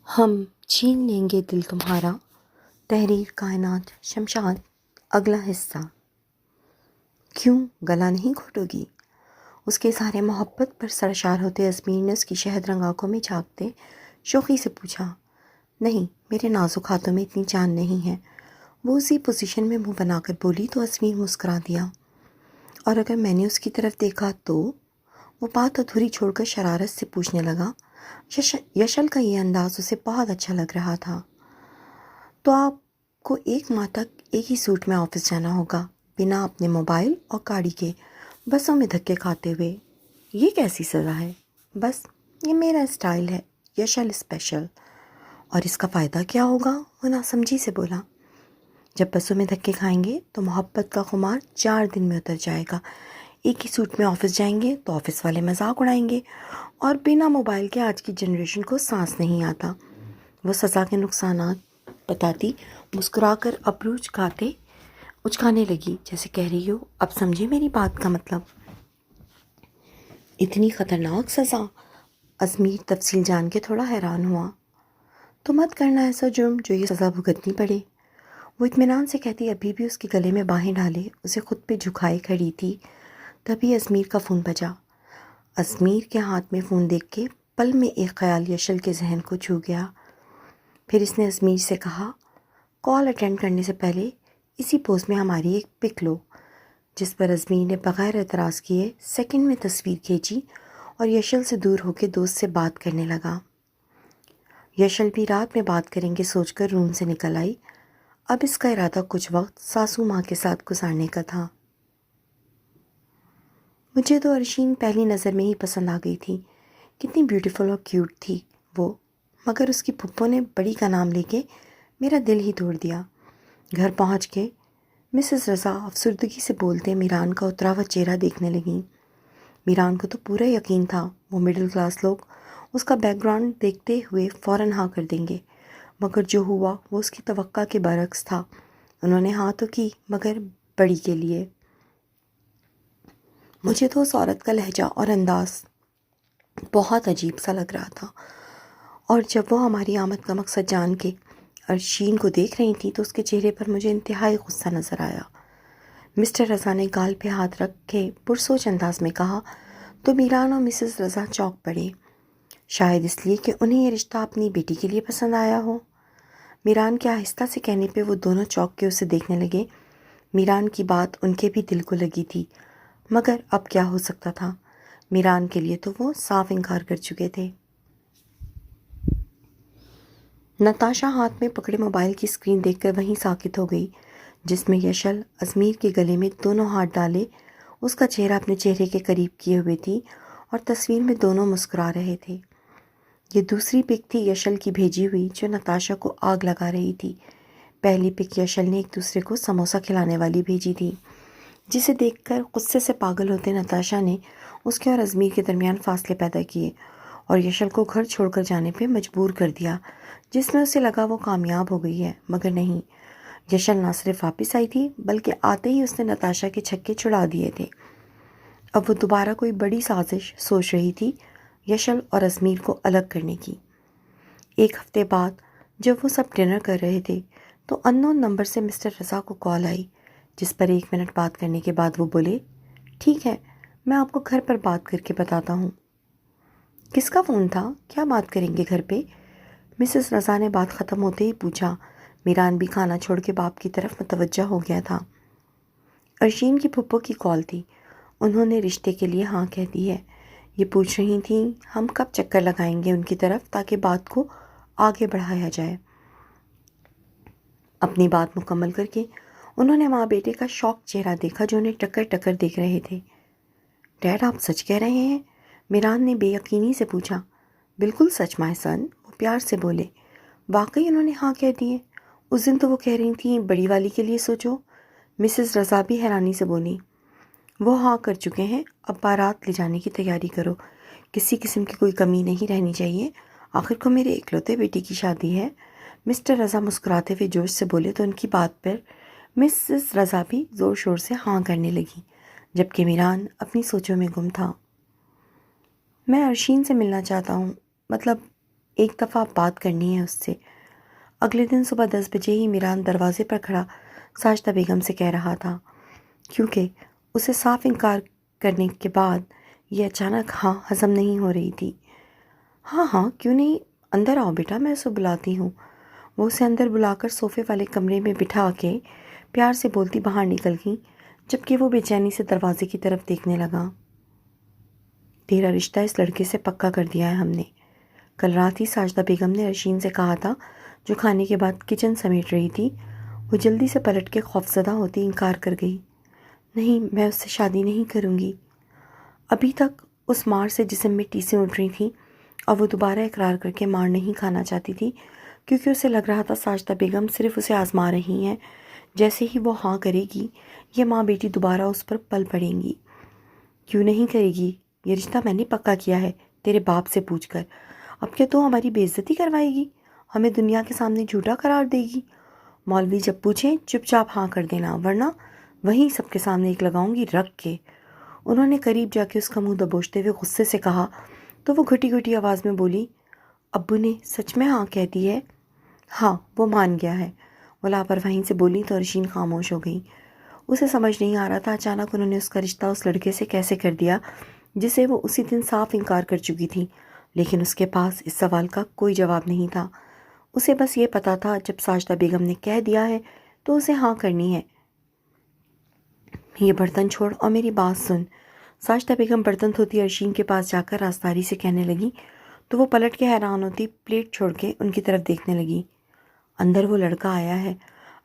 ہم چھین لیں گے دل تمہارا، تحریر کائنات شمشاد۔ اگلا حصہ۔ کیوں گلا نہیں گھوٹو گی؟ اس کے سارے محبت پر سرشار ہوتے ازمیر نے اس کی شہد رنگ آنکھوں میں جھانکتے شوخی سے پوچھا۔ نہیں، میرے نازک ہاتھوں میں اتنی جان نہیں ہے۔ وہ اسی پوزیشن میں منہ بنا کر بولی تو ازمیر مسکرا دیا۔ اور اگر میں نے اس کی طرف دیکھا تو؟ وہ بات ادھوری چھوڑ کر شرارت سے پوچھنے لگا۔ یشل کا یہ انداز اسے بہت اچھا لگ رہا تھا۔ تو آپ کو 1 ماہ تک ایک ہی سوٹ میں آفس جانا ہوگا، بنا اپنے موبائل اور گاڑی کے، بسوں میں دھکے کھاتے ہوئے۔ یہ کیسی سزا ہے؟ بس یہ میرا اسٹائل ہے، یشل اسپیشل۔ اور اس کا فائدہ کیا ہوگا؟ وہ ناسمجھی سے بولا۔ جب بسوں میں دھکے کھائیں گے تو محبت کا خمار 4 دن میں اتر جائے گا۔ ایک ہی سوٹ میں آفس جائیں گے تو آفس والے مذاق اڑائیں گے، اور بنا موبائل کے آج کی جنریشن کو سانس نہیں آتا۔ وہ سزا کے نقصانات بتاتی مسکرا کر ابرو اچکانے لگی، جیسے کہہ رہی ہو اب سمجھے میری بات کا مطلب۔ اتنی خطرناک سزا؟ ازمیر تفصیل جان کے تھوڑا حیران ہوا۔ تو مت کرنا ایسا جرم جو یہ سزا بھگتنی پڑے۔ وہ اطمینان سے کہتی ابھی بھی اس کے گلے میں باہیں ڈالے اسے خود پہ جھکائے کھڑی تھی۔ تبھی ازمیر کا فون بجا۔ ازمیر کے ہاتھ میں فون دیکھ کے پل میں ایک خیال یشل کے ذہن کو چھو گیا۔ پھر اس نے ازمیر سے کہا، کال اٹینڈ کرنے سے پہلے اسی پوز میں ہماری ایک پک لو، جس پر ازمیر نے بغیر اعتراض کیے سیکنڈ میں تصویر کھینچی اور یشل سے دور ہو کے دوست سے بات کرنے لگا۔ یشل بھی رات میں بات کریں گے سوچ کر روم سے نکل آئی۔ اب اس کا ارادہ کچھ وقت ساسو ماں کے ساتھ گزارنے کا تھا۔ مجھے تو ارشین پہلی نظر میں ہی پسند آ گئی تھی۔ کتنی بیوٹیفل اور کیوٹ تھی وہ، مگر اس کی پھپھو نے بڑی کا نام لے کے میرا دل ہی توڑ دیا۔ گھر پہنچ کے مسز رضا افسردگی سے بولتے میران کا اترا ہوا چہرہ دیکھنے لگیں۔ میران کو تو پورا یقین تھا وہ مڈل کلاس لوگ اس کا بیک گراؤنڈ دیکھتے ہوئے فوراً ہاں کر دیں گے، مگر جو ہوا وہ اس کی توقع کے برعکس تھا۔ انہوں نے ہاں تو کی، مگر بڑی کے لیے۔ مجھے تو اس عورت کا لہجہ اور انداز بہت عجیب سا لگ رہا تھا، اور جب وہ ہماری آمد کا مقصد جان کے ارشین کو دیکھ رہی تھی تو اس کے چہرے پر مجھے انتہائی غصہ نظر آیا۔ مسٹر رضا نے گال پہ ہاتھ رکھ کے پرسوچ انداز میں کہا تو میران اور مسز رضا چونک پڑے، شاید اس لیے کہ انہیں یہ رشتہ اپنی بیٹی کے لیے پسند آیا ہو۔ میران کے آہستہ سے کہنے پہ وہ دونوں چونک کے اسے دیکھنے لگے۔ میران کی بات ان کے بھی دل کو لگی تھی، مگر اب کیا ہو سکتا تھا؟ میران کے لیے تو وہ صاف انکار کر چکے تھے۔ نتاشا ہاتھ میں پکڑے موبائل کی اسکرین دیکھ کر وہیں ساکت ہو گئی جس میں یشل ازمیر کے گلے میں دونوں ہاتھ ڈالے اس کا چہرہ اپنے چہرے کے قریب کیے ہوئے تھی، اور تصویر میں دونوں مسکرا رہے تھے۔ یہ دوسری پک تھی یشل کی بھیجی ہوئی جو نتاشا کو آگ لگا رہی تھی۔ پہلی پک یشل نے ایک دوسرے کو سموسہ کھلانے والی بھیجی تھی، جسے دیکھ کر غصے سے پاگل ہوتے نتاشا نے اس کے اور ازمیر کے درمیان فاصلے پیدا کیے اور یشل کو گھر چھوڑ کر جانے پہ مجبور کر دیا، جس میں اسے لگا وہ کامیاب ہو گئی ہے، مگر نہیں۔ یشل نہ صرف واپس آئی تھی بلکہ آتے ہی اس نے نتاشا کے چھکے چھڑا دیے تھے۔ اب وہ دوبارہ کوئی بڑی سازش سوچ رہی تھی یشل اور ازمیر کو الگ کرنے کی۔ 1 ہفتے بعد جب وہ سب ڈنر کر رہے تھے تو ان نون نمبر سے مسٹر رضا کو کال آئی، جس پر 1 منٹ بات کرنے کے بعد وہ بولے، ٹھیک ہے، میں آپ کو گھر پر بات کر کے بتاتا ہوں۔ کس کا فون تھا؟ کیا بات کریں گے گھر پہ؟ مسز رضا نے بات ختم ہوتے ہی پوچھا۔ میران بھی کھانا چھوڑ کے باپ کی طرف متوجہ ہو گیا تھا۔ ارشین کی پھپھو کی کال تھی، انہوں نے رشتے کے لیے ہاں کہہ دی ہے۔ یہ پوچھ رہی تھیں ہم کب چکر لگائیں گے ان کی طرف تاکہ بات کو آگے بڑھایا جائے۔ اپنی بات مکمل کر کے انہوں نے ماں بیٹے کا شوق چہرہ دیکھا جو انہیں ٹکر ٹکر دیکھ رہے تھے۔ ڈیڈ آپ سچ کہہ رہے ہیں؟ میران نے بے یقینی سے پوچھا۔ بالکل سچ مائی سن، وہ پیار سے بولے۔ واقعی انہوں نے ہاں کہہ دیے؟ اس دن تو وہ کہہ رہی تھیں بڑی والی کے لیے سوچو۔ مسز رضا بھی حیرانی سے بولی۔ وہ ہاں کر چکے ہیں، اب بارات لے جانے کی تیاری کرو، کسی قسم کی کوئی کمی نہیں رہنی چاہیے، آخر کو میرے اکلوتے بیٹی کی شادی ہے۔ مسٹر رضا مسکراتے ہوئے جوش سے بولے تو ان کی بات پر مسز رضا بھی زور شور سے ہاں کرنے لگی، جبکہ میران اپنی سوچوں میں گم تھا۔ میں ارشین سے ملنا چاہتا ہوں، مطلب ایک دفعہ بات کرنی ہے اس سے۔ اگلے دن صبح 10 بجے ہی میران دروازے پر کھڑا ساجدہ بیگم سے کہہ رہا تھا، کیونکہ اسے صاف انکار کرنے کے بعد یہ اچانک ہاں ہضم نہیں ہو رہی تھی۔ ہاں ہاں کیوں نہیں، اندر آؤ بیٹا، میں اسے بلاتی ہوں۔ وہ اسے اندر بلا کر صوفے والے کمرے میں بٹھا کے پیار سے بولتی باہر نکل گئی، جبکہ وہ بے چینی سے دروازے کی طرف دیکھنے لگا۔ تیرا رشتہ اس لڑکے سے پکا کر دیا ہے ہم نے۔ کل رات ہی ساجدہ بیگم نے ارشین سے کہا تھا، جو کھانے کے بعد کچن سمیٹ رہی تھی۔ وہ جلدی سے پلٹ کے خوفزدہ ہوتی انکار کر گئی۔ نہیں، میں اس سے شادی نہیں کروں گی۔ ابھی تک اس مار سے جسم میں ٹیسیں اٹھ رہی تھیں اور وہ دوبارہ اقرار کر کے مار نہیں کھانا چاہتی تھی، کیونکہ اسے لگ رہا تھا ساجدہ بیگم صرف اسے آزما رہی ہیں۔ جیسے ہی وہ ہاں کرے گی، یہ ماں بیٹی دوبارہ اس پر پل پڑیں گی۔ کیوں نہیں کرے گی؟ یہ رشتہ میں نے پکا کیا ہے، تیرے باپ سے پوچھ کر۔ اب کیا تو ہماری بے عزتی کروائے گی؟ ہمیں دنیا کے سامنے جھوٹا قرار دے گی؟ مولوی جب پوچھیں چپ چاپ ہاں کر دینا، ورنہ وہیں سب کے سامنے ایک لگاؤں گی رکھ کے۔ انہوں نے قریب جا کے اس کا منہ دبوچتے ہوئے غصے سے کہا تو وہ گھٹی گھٹی آواز میں بولی، ابو نے سچ میں ہاں کہہ دی ہے؟ ہاں، وہ مان گیا ہے۔ وہ لاپرواہی سے بولی تو ارشین خاموش ہو گئی۔ اسے سمجھ نہیں آ رہا تھا اچانک انہوں نے اس کا رشتہ اس لڑکے سے کیسے کر دیا جسے وہ اسی دن صاف انکار کر چکی تھی، لیکن اس کے پاس اس سوال کا کوئی جواب نہیں تھا۔ اسے بس یہ پتا تھا جب ساجدہ بیگم نے کہہ دیا ہے تو اسے ہاں کرنی ہے۔ یہ برتن چھوڑ اور میری بات سن۔ ساجدہ بیگم برتن دھوتی ارشین کے پاس جا کر رازداری سے کہنے لگی تو وہ پلٹ کے حیران ہوتی پلیٹ چھوڑ کے ان کی طرف دیکھنے لگی۔ اندر وہ لڑکا آیا ہے،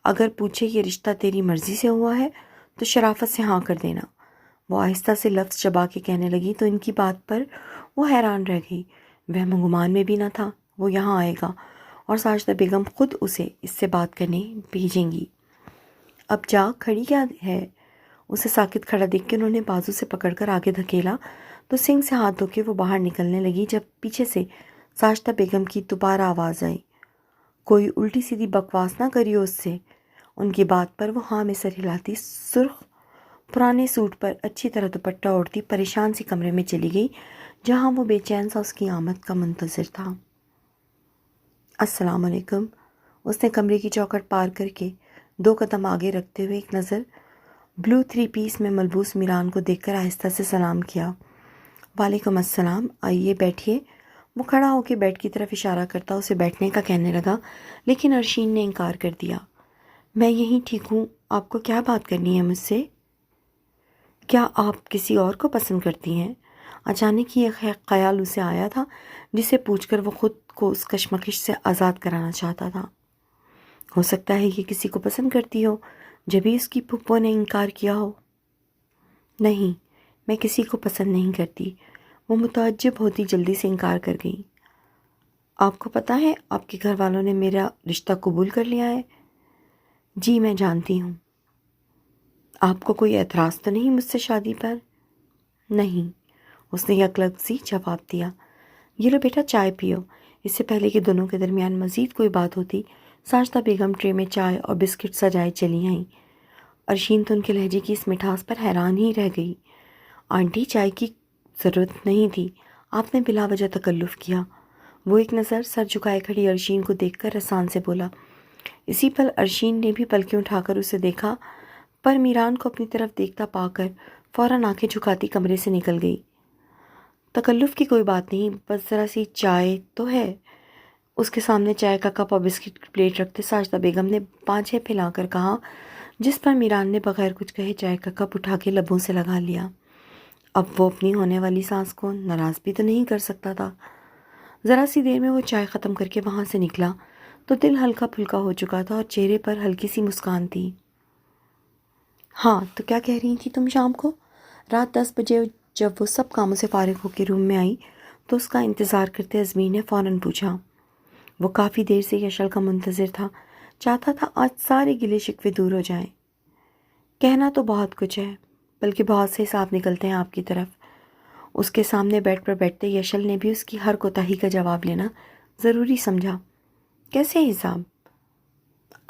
اگر پوچھے یہ رشتہ تیری مرضی سے ہوا ہے تو شرافت سے ہاں کر دینا۔ وہ آہستہ سے لفظ چبا کے کہنے لگی تو ان کی بات پر وہ حیران رہ گئی۔ وہم گمان میں بھی نہ تھا وہ یہاں آئے گا اور ساجدہ بیگم خود اسے اس سے بات کرنے بھیجیں گی۔ اب جا، کھڑی کیا ہے؟ اسے ساکت کھڑا دیکھ کے انہوں نے بازو سے پکڑ کر آگے دھکیلا تو سنگ سے ہاتھ دھو کے وہ باہر نکلنے لگی جب پیچھے سے ساجدہ بیگم کی دوبارہ آواز آئی، کوئی الٹی سیدھی بکواس نہ کریو اس سے۔ ان کی بات پر وہ ہاں میں سر ہلاتی سرخ پرانے سوٹ پر اچھی طرح دوپٹہ اوڑھتی پریشان سی کمرے میں چلی گئی جہاں وہ بے چین سا اس کی آمد کا منتظر تھا۔ السلام علیکم۔ اس نے کمرے کی چوکھٹ پار کر کے 2 قدم آگے رکھتے ہوئے ایک نظر بلو 3 پیس میں ملبوس میران کو دیکھ کر آہستہ سے سلام کیا۔ وعلیکم السلام، آئیے بیٹھیے۔ وہ کھڑا ہو کے بیڈ کی طرف اشارہ کرتا اسے بیٹھنے کا کہنے لگا، لیکن ارشین نے انکار کر دیا۔ میں یہیں ٹھیک ہوں، آپ کو کیا بات کرنی ہے مجھ سے؟ کیا آپ کسی اور کو پسند کرتی ہیں؟ اچانک ہی یہ خیال اسے آیا تھا جسے پوچھ کر وہ خود کو اس کشمکش سے آزاد کرانا چاہتا تھا۔ ہو سکتا ہے یہ کسی کو پسند کرتی ہو، جبھی اس کی پھپھو نے انکار کیا ہو۔ نہیں، میں کسی کو پسند نہیں کرتی۔ وہ متعجب ہوتی جلدی سے انکار کر گئی۔ آپ کو پتہ ہے آپ کے گھر والوں نے میرا رشتہ قبول کر لیا ہے؟ جی میں جانتی ہوں۔ آپ کو کوئی اعتراض تو نہیں مجھ سے شادی پر؟ نہیں، اس نے یک لفظی جواب دیا۔ یہ لو بیٹا چائے پیو۔ اس سے پہلے کہ دونوں کے درمیان مزید کوئی بات ہوتی، ساجدہ بیگم ٹرے میں چائے اور بسکٹ سجائے چلی آئیں۔ ارشین تو ان کے لہجے کی اس مٹھاس پر حیران ہی رہ گئی۔ آنٹی، چائے کی ضرورت نہیں تھی، آپ نے بلا وجہ تکلف کیا۔ وہ ایک نظر سر جھکائے کھڑی ارشین کو دیکھ کر رسان سے بولا۔ اسی پل ارشین نے بھی پلکیں اٹھا کر اسے دیکھا، پر میران کو اپنی طرف دیکھتا پا کر فوراً آنکھیں جھکاتی کمرے سے نکل گئی۔ تکلف کی کوئی بات نہیں، بس ذرا سی چائے تو ہے۔ اس کے سامنے چائے کا کپ اور بسکٹ کی پلیٹ رکھتے ساجدہ بیگم نے 5-6 پھیلا کر کہا، جس پر میران نے بغیر کچھ کہے چائے کا کپ اٹھا کے لبوں سے لگا لیا۔ اب وہ اپنی ہونے والی ساس کو ناراض بھی تو نہیں کر سکتا تھا۔ ذرا سی دیر میں وہ چائے ختم کر کے وہاں سے نکلا تو دل ہلکا پھلکا ہو چکا تھا اور چہرے پر ہلکی سی مسکان تھی۔ ہاں تو کیا کہہ رہی تھی تم شام کو؟ رات 10 بجے جب وہ سب کاموں سے فارغ ہو کے روم میں آئی تو اس کا انتظار کرتے ازمیر نے فوراً پوچھا۔ وہ کافی دیر سے یشل کا منتظر تھا، چاہتا تھا آج سارے گلے شکوے دور ہو جائیں۔ کہنا تو بہت کچھ ہے، بلکہ بہت سے حساب نکلتے ہیں آپ کی طرف۔ اس کے سامنے بیڈ پر بیٹھتے یشل نے بھی اس کی ہر کوتاہی کا جواب لینا ضروری سمجھا۔ کیسے حساب؟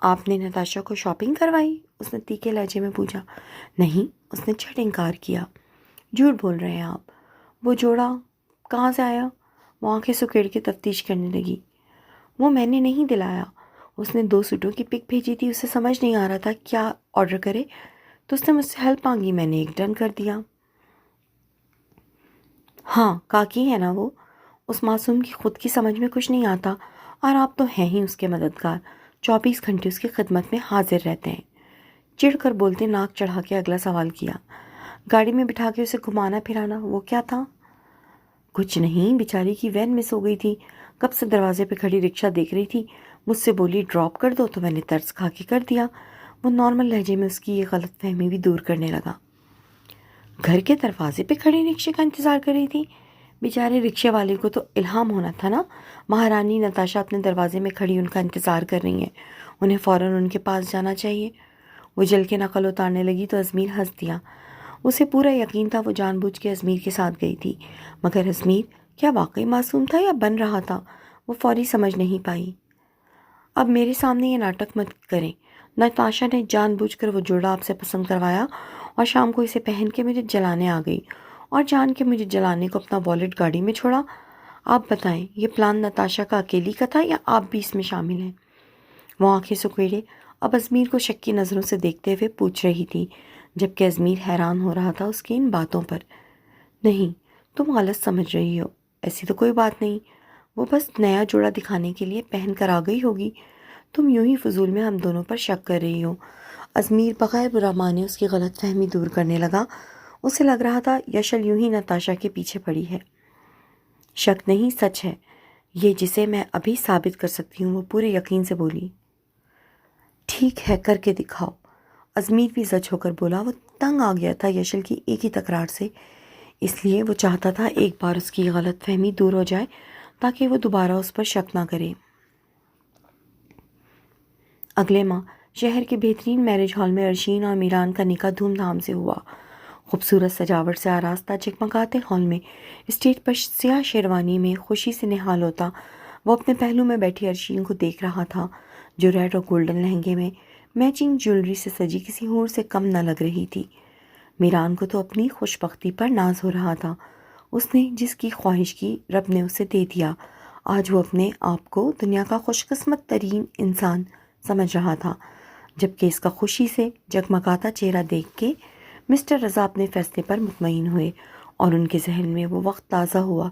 آپ نے نتاشا کو شاپنگ کروائی؟ اس نے تیکھے لہجے میں پوچھا۔ نہیں، اس نے جھٹ انکار کیا۔ جھوٹ بول رہے ہیں آپ، وہ جوڑا کہاں سے آیا؟ وہ آنکھیں سکیڑ کے تفتیش کرنے لگی۔ وہ میں نے نہیں دلایا، اس نے 2 سوٹوں کی پک بھیجی تھی، اسے سمجھ نہیں آ رہا تھا کیا آرڈر کرے تو اس نے مجھ سے ہیلپ مانگی، میں نے ایک ڈن کر دیا۔ ہاں کاکی ہے نا وہ، اس معصوم کی خود کی سمجھ میں کچھ نہیں آتا اور آپ تو ہیں ہی اس کے مددگار، 24 گھنٹے اس کی خدمت میں حاضر رہتے ہیں۔ چڑھ کر بولتے ناک چڑھا کے اگلا سوال کیا۔ گاڑی میں بٹھا کے اسے گھمانا پھرانا وہ کیا تھا؟ کچھ نہیں، بیچاری کی وین مس ہو گئی تھی، کب سے دروازے پہ کھڑی رکشہ دیکھ رہی تھی، مجھ سے بولی ڈراپ کر دو تو میں نے ترس کھا کے کر دیا۔ وہ نارمل لہجے میں اس کی یہ غلط فہمی بھی دور کرنے لگا۔ گھر کے دروازے پہ کھڑے رکشے کا انتظار کر رہی تھی؟ بیچارے رکشے والے کو تو الہام ہونا تھا نا، مہارانی نتاشا اپنے دروازے میں کھڑی ان کا انتظار کر رہی ہیں، انہیں فوراً ان کے پاس جانا چاہیے۔ وہ جل کے نقل اتارنے لگی تو ازمیر ہنس دیا۔ اسے پورا یقین تھا وہ جان بوجھ کے ازمیر کے ساتھ گئی تھی، مگر ازمیر کیا واقعی معصوم تھا یا بن رہا تھا، وہ فوری سمجھ نہیں پائی۔ اب میرے سامنے یہ ناٹک مت کریں، نتاشا نے جان بوجھ کر وہ جوڑا آپ سے پسند کروایا اور شام کو اسے پہن کے مجھے جلانے آ گئی اور جان کے مجھے جلانے کو اپنا والٹ گاڑی میں چھوڑا۔ آپ بتائیں یہ پلان نتاشا کا اکیلی کا تھا یا آپ بھی اس میں شامل ہیں؟ وہ آنکھیں سکیڑے اب ازمیر کو شک کی نظروں سے دیکھتے ہوئے پوچھ رہی تھی، جبکہ ازمیر حیران ہو رہا تھا اس کی ان باتوں پر۔ نہیں، تم غلط سمجھ رہی ہو، ایسی تو کوئی بات نہیں، وہ بس نیا جوڑا دکھانے کے لیے پہن کر آ گئی ہوگی، تم یوں ہی فضول میں ہم دونوں پر شک کر رہی ہو۔ ازمیر بغیر برا مانے اس کی غلط فہمی دور کرنے لگا۔ اسے لگ رہا تھا یشل یوں ہی نتاشا کے پیچھے پڑی ہے۔ شک نہیں، سچ ہے یہ، جسے میں ابھی ثابت کر سکتی ہوں، وہ پورے یقین سے بولی۔ ٹھیک ہے، کر کے دکھاؤ، ازمیر بھی زج ہو کر بولا۔ وہ تنگ آ گیا تھا یشل کی ایک ہی تکرار سے، اس لیے وہ چاہتا تھا ایک بار اس کی غلط فہمی دور ہو جائے تاکہ وہ دوبارہ اس پر شک نہ کرے۔ اگلے ماہ شہر کے بہترین میرج ہال میں عرشین اور میران کا نکاح دھوم دھام سے ہوا۔ خوبصورت سجاوٹ سے آراستہ جگمگاتے ہال میں اسٹیج پر سیاہ شیروانی میں خوشی سے نہال ہوتا وہ اپنے پہلو میں بیٹھی عرشین کو دیکھ رہا تھا، جو ریڈ اور گولڈن لہنگے میں میچنگ جیولری سے سجی کسی حور سے کم نہ لگ رہی تھی۔ میران کو تو اپنی خوش بختی پر ناز ہو رہا تھا، اس نے جس کی خواہش کی رب نے اسے دے دیا۔ آج وہ اپنے آپ کو دنیا کا خوش قسمت ترین انسان سمجھ رہا تھا، جبکہ اس کا خوشی سے جگمگاتا چہرہ دیکھ کے مسٹر رضا اپنے فیصلے پر مطمئن ہوئے اور ان کے ذہن میں وہ وقت تازہ ہوا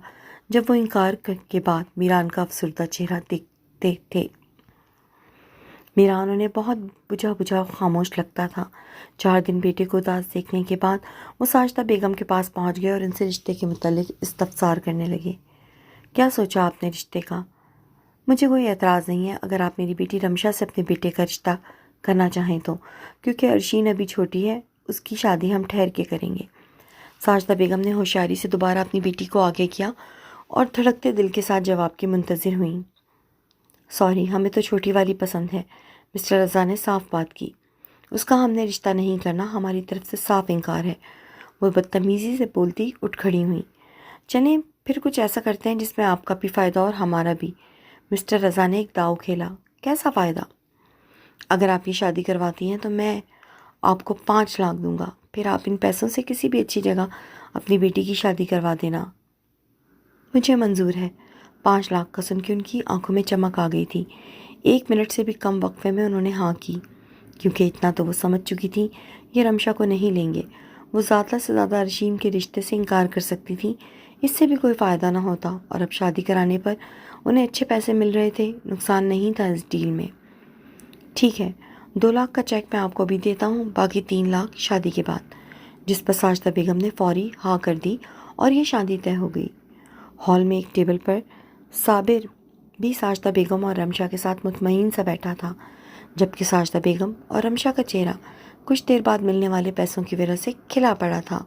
جب وہ انکار کے بعد میران کا افسردہ چہرہ دیکھتے تھے۔ میران انہیں بہت بجھا بجھا خاموش لگتا تھا۔ 4 دن بیٹے کو اداس دیکھنے کے بعد وہ ساجدہ بیگم کے پاس پہنچ گئے اور ان سے رشتے کے متعلق استفسار کرنے لگے۔ کیا سوچا آپ نے رشتے کا؟ مجھے کوئی اعتراض نہیں ہے اگر آپ میری بیٹی رمشا سے اپنے بیٹے کا رشتہ کرنا چاہیں تو، کیونکہ عرشین ابھی چھوٹی ہے، اس کی شادی ہم ٹھہر کے کریں گے۔ ساجدہ بیگم نے ہوشیاری سے دوبارہ اپنی بیٹی کو آگے کیا اور دھڑکتے دل کے ساتھ جواب کی منتظر ہوئیں۔ سوری، ہمیں تو چھوٹی والی پسند ہے، مسٹر رضا نے صاف بات کی۔ اس کا ہم نے رشتہ نہیں کرنا، ہماری طرف سے صاف انکار ہے۔ وہ بدتمیزی سے بولتی اٹھ کھڑی ہوئیں۔ چلیں پھر کچھ ایسا کرتے ہیں جس میں آپ کا بھی فائدہ اور ہمارا بھی۔ مسٹر رضا نے ایک داؤ کھیلا۔ کیسا فائدہ؟ اگر آپ یہ شادی کرواتی ہیں تو میں آپ کو 5 لاکھ دوں گا، پھر آپ ان پیسوں سے کسی بھی اچھی جگہ اپنی بیٹی کی شادی کروا دینا۔ مجھے منظور ہے۔ 5 لاکھ کا سن کے ان کی آنکھوں میں چمک آ گئی تھی۔ 1 منٹ سے بھی کم وقفے میں انہوں نے ہاں کی، کیونکہ اتنا تو وہ سمجھ چکی تھی یہ رمشا کو نہیں لیں گے۔ وہ زیادہ سے زیادہ عرشین کے رشتے سے انکار کر سکتی تھی، اس سے بھی کوئی فائدہ نہ ہوتا، اور اب شادی کرانے پر انہیں اچھے پیسے مل رہے تھے، نقصان نہیں تھا اس ڈیل میں۔ ٹھیک ہے، 2 لاکھ کا چیک میں آپ کو بھی دیتا ہوں، باقی 3 لاکھ شادی کے بعد، جس پر ساجدہ بیگم نے فوری ہاں کر دی اور یہ شادی طے ہو گئی۔ ہال میں ایک ٹیبل پر صابر بھی ساجدہ بیگم اور رمشا کے ساتھ مطمئن سا بیٹھا تھا، جبکہ ساجدہ بیگم اور رمشا کا چہرہ کچھ دیر بعد ملنے والے پیسوں کی وجہ سے کھلا پڑا تھا۔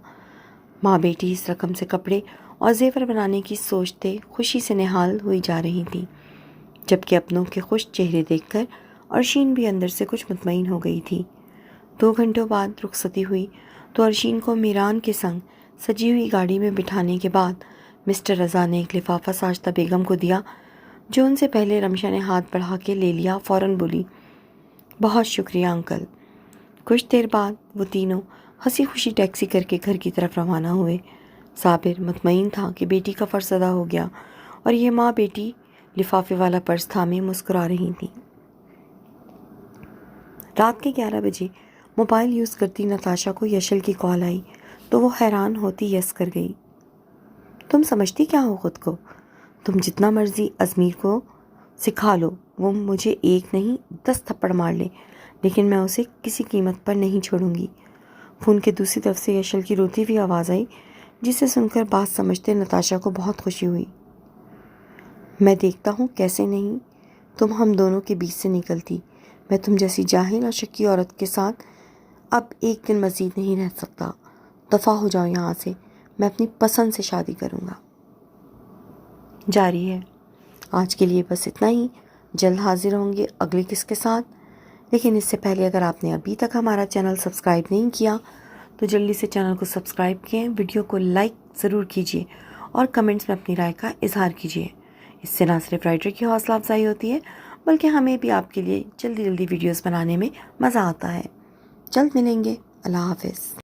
ماں بیٹی اس رقم سے کپڑے اور زیور بنانے کی سوچتے خوشی سے نہال ہوئی جا رہی تھی، جبکہ اپنوں کے خوش چہرے دیکھ کر عرشین بھی اندر سے کچھ مطمئن ہو گئی تھی۔ 2 گھنٹوں بعد رخصتی ہوئی تو عرشین کو میران کے سنگ سجی ہوئی گاڑی میں بٹھانے کے بعد مسٹر رضا نے ایک لفافہ ساجدہ بیگم کو دیا، جو ان سے پہلے رمشا نے ہاتھ بڑھا کے لے لیا۔ فوراً بولی، بہت شکریہ انکل۔ کچھ دیر بعد وہ تینوں ہنسی خوشی ٹیکسی کر کے گھر کی طرف روانہ ہوئے۔ صابر مطمئن تھا کہ بیٹی کا فرض ادا ہو گیا اور یہ ماں بیٹی لفافے والا پرس تھامے مسکرا رہی تھیں۔ رات کے 11 بجے موبائل یوز کرتی نتاشا کو یشل کی کال آئی تو وہ حیران ہوتی یس کر گئی۔ تم سمجھتی کیا ہو خود کو؟ تم جتنا مرضی ازمیر کو سکھا لو، وہ مجھے ایک نہیں 10 تھپڑ مار لے، لیکن میں اسے کسی قیمت پر نہیں چھوڑوں گی۔ فون کے دوسری طرف سے یشل کی روتی ہوئی آواز آئی، جسے سن کر بات سمجھتے نتاشا کو بہت خوشی ہوئی۔ میں دیکھتا ہوں کیسے نہیں تم ہم دونوں کے بیچ سے نکلتی۔ میں تم جیسی جاہل اور شکی عورت کے ساتھ اب ایک دن مزید نہیں رہ سکتا۔ دفع ہو جاؤ یہاں سے، میں اپنی پسند سے شادی کروں گا۔ جاری ہے۔ آج کے لیے بس اتنا ہی۔ جلد حاضر ہوں گے اگلی قسط کے ساتھ، لیکن اس سے پہلے اگر آپ نے ابھی تک ہمارا چینل سبسکرائب نہیں کیا تو جلدی سے چینل کو سبسکرائب کریں، ویڈیو کو لائک ضرور کیجیے اور کمنٹس میں اپنی رائے کا اظہار کیجیے۔ اس سے نہ صرف رائٹر کی حوصلہ افزائی ہوتی ہے بلکہ ہمیں بھی آپ کے لیے جلدی ویڈیوز بنانے میں مزہ آتا ہے۔ جلد ملیں گے۔ اللہ حافظ۔